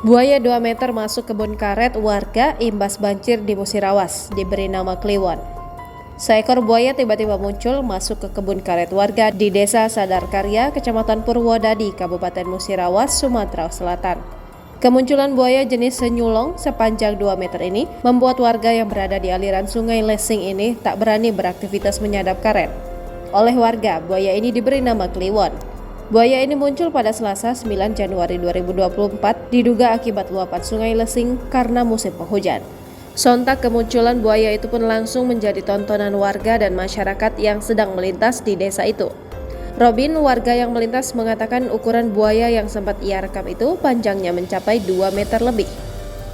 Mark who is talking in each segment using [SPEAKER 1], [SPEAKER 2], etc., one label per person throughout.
[SPEAKER 1] Buaya 2 meter masuk kebun karet warga imbas banjir di Musirawas, diberi nama Kliwon. Seekor buaya tiba-tiba muncul masuk ke kebun karet warga di Desa Sadarkarya, Kecamatan Purwodadi, Kabupaten Musirawas, Sumatera Selatan. Kemunculan buaya jenis senyulong sepanjang 2 meter ini membuat warga yang berada di aliran Sungai Lesing ini tak berani beraktivitas menyadap karet. Oleh warga, buaya ini diberi nama Kliwon. Buaya ini muncul pada Selasa 9 Januari 2024 diduga akibat luapan Sungai Lesing karena musim penghujan. Sontak kemunculan buaya itu pun langsung menjadi tontonan warga dan masyarakat yang sedang melintas di desa itu. Robin, warga yang melintas, mengatakan ukuran buaya yang sempat ia rekam itu panjangnya mencapai 2 meter lebih.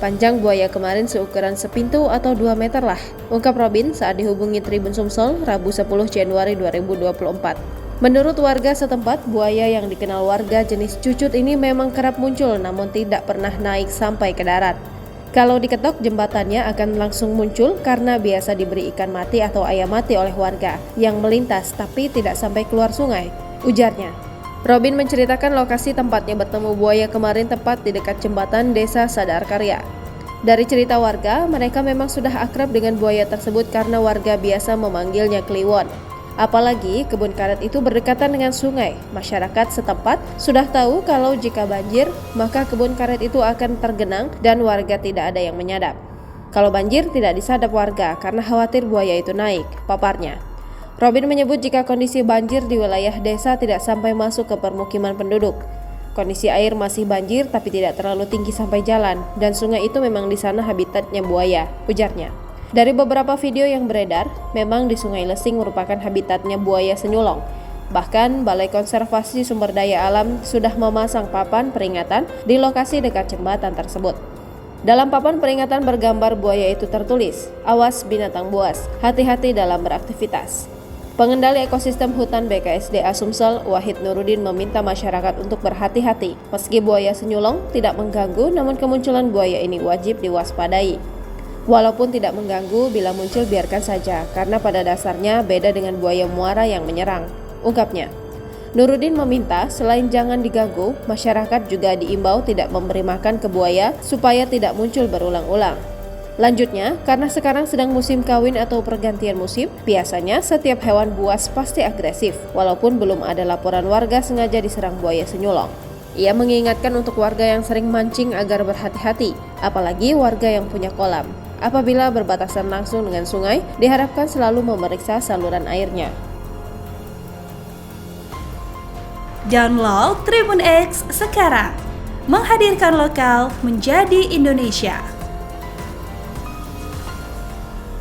[SPEAKER 1] Panjang buaya kemarin seukuran sepintu atau 2 meter lah, ungkap Robin saat dihubungi Tribun Sumsel Rabu 10 Januari 2024. Menurut warga setempat, buaya yang dikenal warga jenis cucut ini memang kerap muncul namun tidak pernah naik sampai ke darat. Kalau diketok jembatannya akan langsung muncul karena biasa diberi ikan mati atau ayam mati oleh warga yang melintas tapi tidak sampai keluar sungai, ujarnya. Robin menceritakan lokasi tempatnya bertemu buaya kemarin tepat di dekat jembatan Desa Sadarkarya. Dari cerita warga, mereka memang sudah akrab dengan buaya tersebut karena warga biasa memanggilnya Kliwon. Apalagi kebun karet itu berdekatan dengan sungai. Masyarakat setempat sudah tahu kalau jika banjir, maka kebun karet itu akan tergenang dan warga tidak ada yang menyadap. Kalau banjir tidak disadap warga karena khawatir buaya itu naik, paparnya. Robin menyebut jika kondisi banjir di wilayah desa tidak sampai masuk ke permukiman penduduk. Kondisi air masih banjir tapi tidak terlalu tinggi sampai jalan dan sungai itu memang di sana habitatnya buaya, ujarnya. Dari beberapa video yang beredar, memang di Sungai Lesing merupakan habitatnya buaya senyulong. Bahkan, Balai Konservasi Sumber Daya Alam sudah memasang papan peringatan di lokasi dekat jembatan tersebut. Dalam papan peringatan bergambar buaya itu tertulis, "Awas binatang buas, hati-hati dalam beraktivitas." Pengendali ekosistem hutan BKSDA Sumsel, Wahid Nurudin, meminta masyarakat untuk berhati-hati. Meski buaya senyulong tidak mengganggu, namun kemunculan buaya ini wajib diwaspadai. Walaupun tidak mengganggu, bila muncul biarkan saja, karena pada dasarnya beda dengan buaya muara yang menyerang, ungkapnya. Nurudin meminta selain jangan diganggu, masyarakat juga diimbau tidak memberi makan ke buaya supaya tidak muncul berulang-ulang. Lanjutnya, karena sekarang sedang musim kawin atau pergantian musim, biasanya setiap hewan buas pasti agresif, walaupun belum ada laporan warga sengaja diserang buaya senyulong. Ia mengingatkan untuk warga yang sering mancing agar berhati-hati, apalagi warga yang punya kolam. Apabila berbatasan langsung dengan sungai, diharapkan selalu memeriksa saluran airnya.
[SPEAKER 2] Download Tribun X sekarang, menghadirkan lokal menjadi Indonesia.